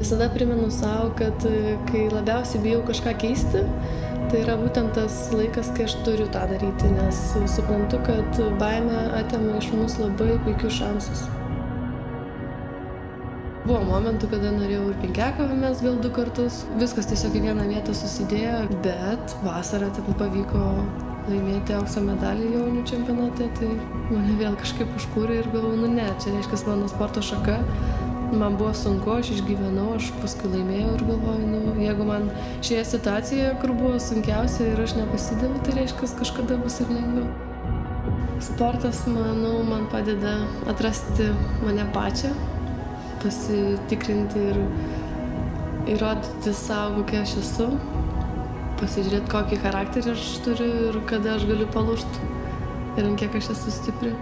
Visada primenu savo, kad kai labiausiai bijau kažką keisti, tai yra būtent tas laikas, kai aš turiu tą daryti, nes suprantu, kad baimė atima iš mūsų labai puikius šansus. Buvo momentų, kada norėjau ir penkiakovę mest gal 2 kartus. Viskas tiesiog į vieną vietą susidėjo, bet vasarą ten pavyko laimėti aukso medalį jaunių čempionate, tai mane vėl kažkaip užkūrė ir galvoju, ne, čia reiškia mano sporto šaka. Man buvo sunku, aš išgyvenau, aš paskui laimėjau ir galvoju, jeigu man šioje situacijoje, kur buvo sunkiausia ir aš nepasidaviau, tai reiškia, kažkada bus ir lengviau. Sportas, manau, man padeda atrasti mane pačią, pasitikrinti ir įrodyti savo, kokia aš esu, pasižiūrėti, kokį charakterį aš turiu ir kada aš galiu palūžti ir ant kiek aš esu stipri.